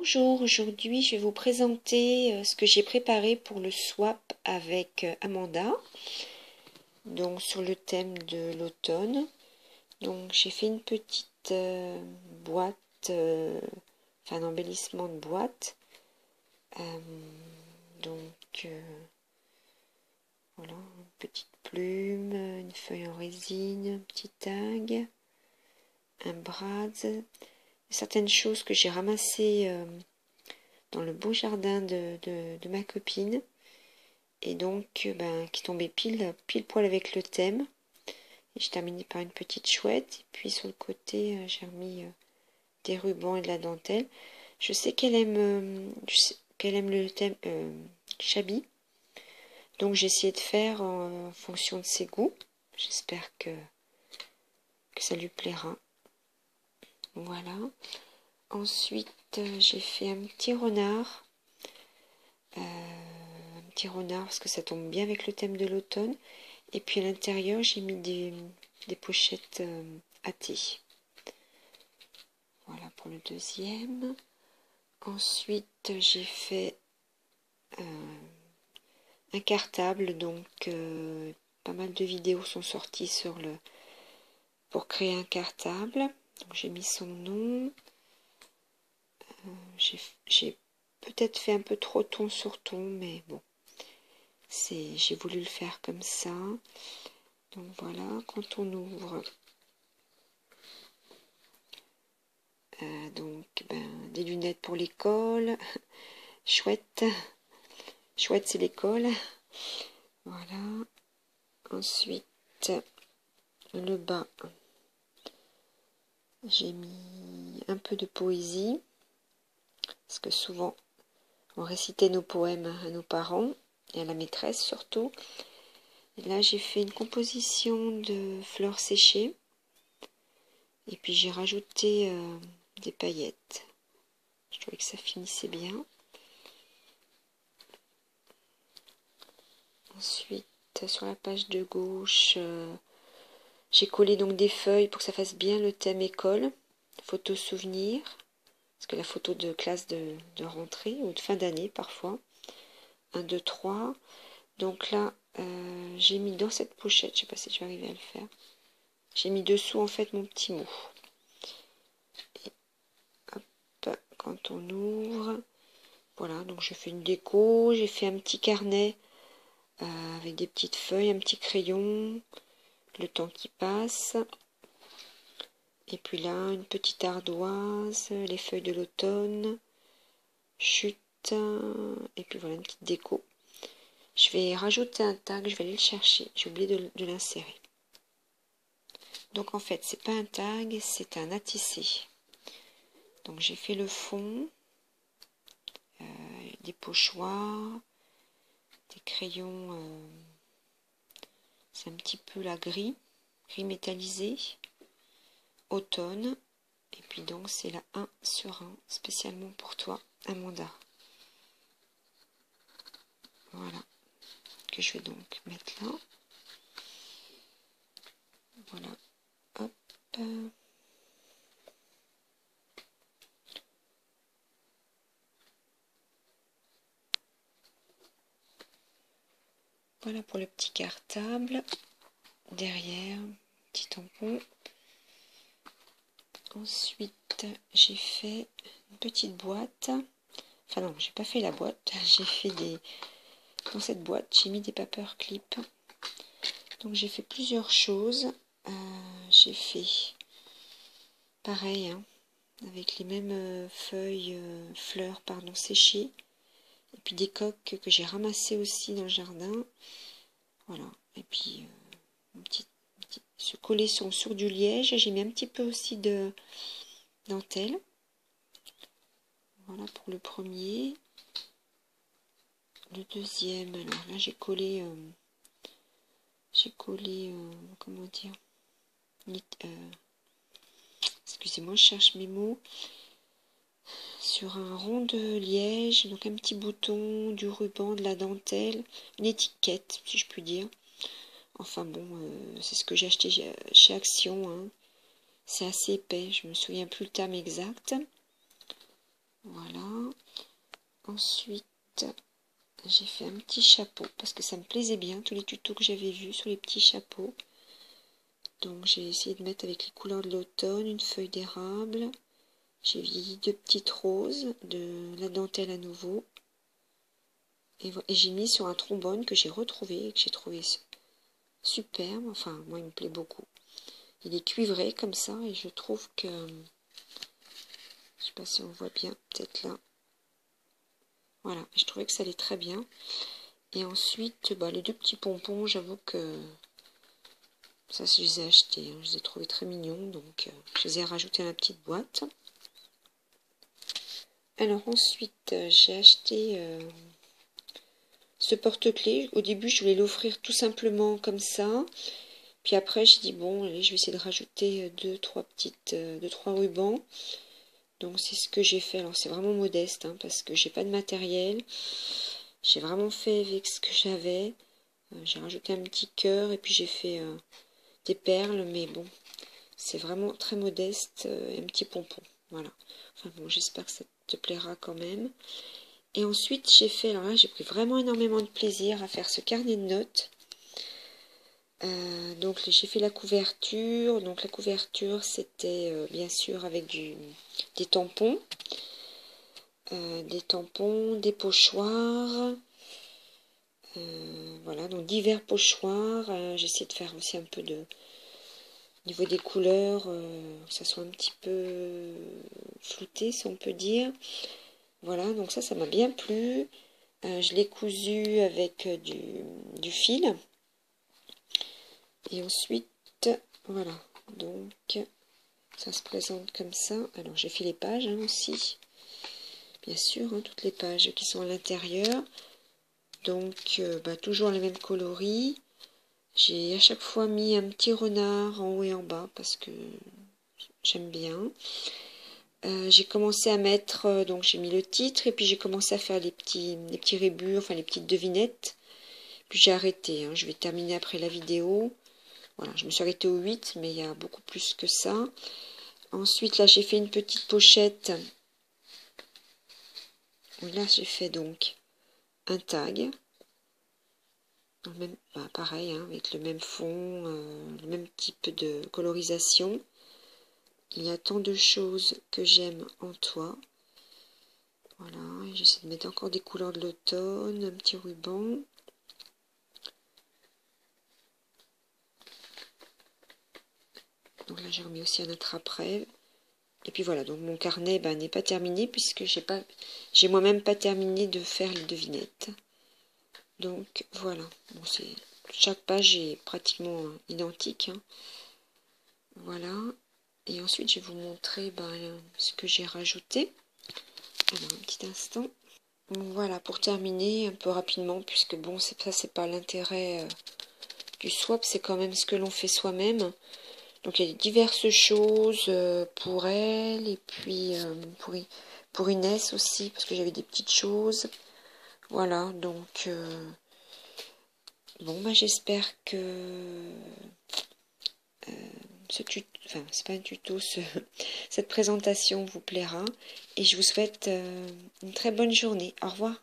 Bonjour, aujourd'hui je vais vous présenter ce que j'ai préparé pour le swap avec Amanda, donc sur le thème de l'automne. Donc j'ai fait une petite boîte, enfin un embellissement de boîte. Voilà, une petite plume, une feuille en résine, un petit tag, un brad, certaines choses que j'ai ramassées dans le beau jardin de ma copine, et donc qui tombait pile poil avec le thème. Et je terminais par une petite chouette, et puis sur le côté j'ai remis des rubans et de la dentelle. Je sais qu'elle aime le thème Chabi, donc j'ai essayé de faire en fonction de ses goûts. J'espère que ça lui plaira. Voilà. Ensuite, j'ai fait un petit renard. Parce que ça tombe bien avec le thème de l'automne. Et puis à l'intérieur, j'ai mis des pochettes à thé. Voilà pour le deuxième. Ensuite, j'ai fait un cartable. Donc, pas mal de vidéos sont sorties pour créer un cartable. Donc, j'ai mis son nom. J'ai peut-être fait un peu trop ton sur ton, mais bon, j'ai voulu le faire comme ça. Donc voilà, quand on ouvre, des lunettes pour l'école, chouette, c'est l'école. Voilà. Ensuite, le bas, j'ai mis un peu de poésie, parce que souvent on récitait nos poèmes à nos parents et à la maîtresse surtout. Et là j'ai fait une composition de fleurs séchées, et puis j'ai rajouté des paillettes. Je trouvais que ça finissait bien. Ensuite, sur la page de gauche, j'ai collé donc des feuilles pour que ça fasse bien le thème école, photo souvenir, parce que la photo de classe de rentrée ou de fin d'année parfois. 1, 2, 3. Donc là, j'ai mis dans cette pochette, je ne sais pas si je vais arriver à le faire, j'ai mis dessous en fait mon petit mot. Et hop, quand on ouvre, voilà, donc je fais une déco, j'ai fait un petit carnet avec des petites feuilles, un petit crayon, le temps qui passe. Et puis là, une petite ardoise, les feuilles de l'automne, chute, et puis voilà une petite déco. Je vais rajouter un tag, je vais aller le chercher, j'ai oublié de l'insérer. Donc en fait, c'est pas un tag, c'est un à tisser. Donc j'ai fait le fond, des pochoirs, des crayons, c'est un petit peu la gris métallisé, automne. Et puis donc c'est la 1 sur 1, spécialement pour toi, Amanda. Voilà, que je vais donc mettre là. Voilà, hop. Voilà pour le petit cartable. Derrière, petit tampon. Ensuite, j'ai fait une petite boîte. Enfin non, j'ai pas fait la boîte. J'ai fait dans cette boîte, j'ai mis des paper clips. Donc j'ai fait plusieurs choses. J'ai fait pareil, hein, avec les mêmes fleurs séchées. Et puis des coques que j'ai ramassées aussi dans le jardin. Voilà. Et puis se coller sur du liège. J'ai mis un petit peu aussi de dentelle. Voilà pour le premier. Le deuxième, alors là j'ai collé comment dire, excusez-moi, je cherche mes mots, sur un rond de liège, donc un petit bouton, du ruban, de la dentelle, une étiquette si je puis dire. Enfin bon, c'est ce que j'ai acheté chez Action, hein. C'est assez épais, je me souviens plus le terme exact. Voilà, ensuite, j'ai fait un petit chapeau parce que ça me plaisait bien, tous les tutos que j'avais vus sur les petits chapeaux. Donc j'ai essayé de mettre avec les couleurs de l'automne, une feuille d'érable. J'ai vieilli 2 petites roses, de la dentelle à nouveau. Et j'ai mis sur un trombone que j'ai retrouvé et que j'ai trouvé superbe. Enfin, moi il me plaît beaucoup. Il est cuivré comme ça et je trouve que... Je sais pas si on voit bien, peut-être là. Voilà, je trouvais que ça allait très bien. Et ensuite, bah, les 2 petits pompons, j'avoue que ça, je les ai achetés. Hein. Je les ai trouvés très mignons, donc je les ai rajoutés à ma petite boîte. Alors ensuite, j'ai acheté ce porte-clés. Au début, je voulais l'offrir tout simplement comme ça. Puis après, j'ai dit, bon, allez, je vais essayer de rajouter 2-3 rubans. Donc c'est ce que j'ai fait. Alors c'est vraiment modeste, hein, parce que j'ai pas de matériel. J'ai vraiment fait avec ce que j'avais. J'ai rajouté un petit cœur et puis j'ai fait des perles, mais bon, c'est vraiment très modeste et un petit pompon. Voilà. Enfin bon, j'espère que ça te plaira quand même. Et ensuite, j'ai fait, alors là, j'ai pris vraiment énormément de plaisir à faire ce carnet de notes. Donc j'ai fait la couverture. Donc la couverture, c'était bien sûr avec des tampons. Des pochoirs. Voilà, donc divers pochoirs. J'essaie de faire aussi un peu de... Au niveau des couleurs, que ça soit un petit peu flouté, si on peut dire. Voilà, donc ça m'a bien plu. Je l'ai cousu avec du fil. Et ensuite, voilà, donc ça se présente comme ça. Alors j'ai fait les pages hein, aussi. Bien sûr, hein, toutes les pages qui sont à l'intérieur. Donc, toujours les mêmes coloris. J'ai à chaque fois mis un petit renard en haut et en bas parce que j'aime bien. J'ai commencé à mettre, donc j'ai mis le titre et puis j'ai commencé à faire les petits rébus, enfin les petites devinettes. Puis j'ai arrêté, hein, je vais terminer après la vidéo. Voilà, je me suis arrêtée au 8, mais il y a beaucoup plus que ça. Ensuite, là, j'ai fait une petite pochette. Là, j'ai fait donc un tag. Même, pareil, hein, avec le même fond, le même type de colorisation. Il y a tant de choses que j'aime en toi. Voilà, j'essaie de mettre encore des couleurs de l'automne, un petit ruban. Donc là, j'ai remis aussi un attrape-rêve. Et puis voilà, donc mon carnet n'est pas terminé puisque j'ai moi-même pas terminé de faire les devinettes. Donc voilà, bon, chaque page est pratiquement identique. Hein. Voilà, et ensuite je vais vous montrer ce que j'ai rajouté. Alors un petit instant. Bon, voilà, pour terminer un peu rapidement, puisque bon, ça c'est pas l'intérêt du swap, c'est quand même ce que l'on fait soi-même. Donc il y a diverses choses pour elle et puis pour Inès aussi, parce que j'avais des petites choses. Voilà, donc bon, j'espère que c'est pas un tuto, cette présentation vous plaira. Et je vous souhaite une très bonne journée. Au revoir.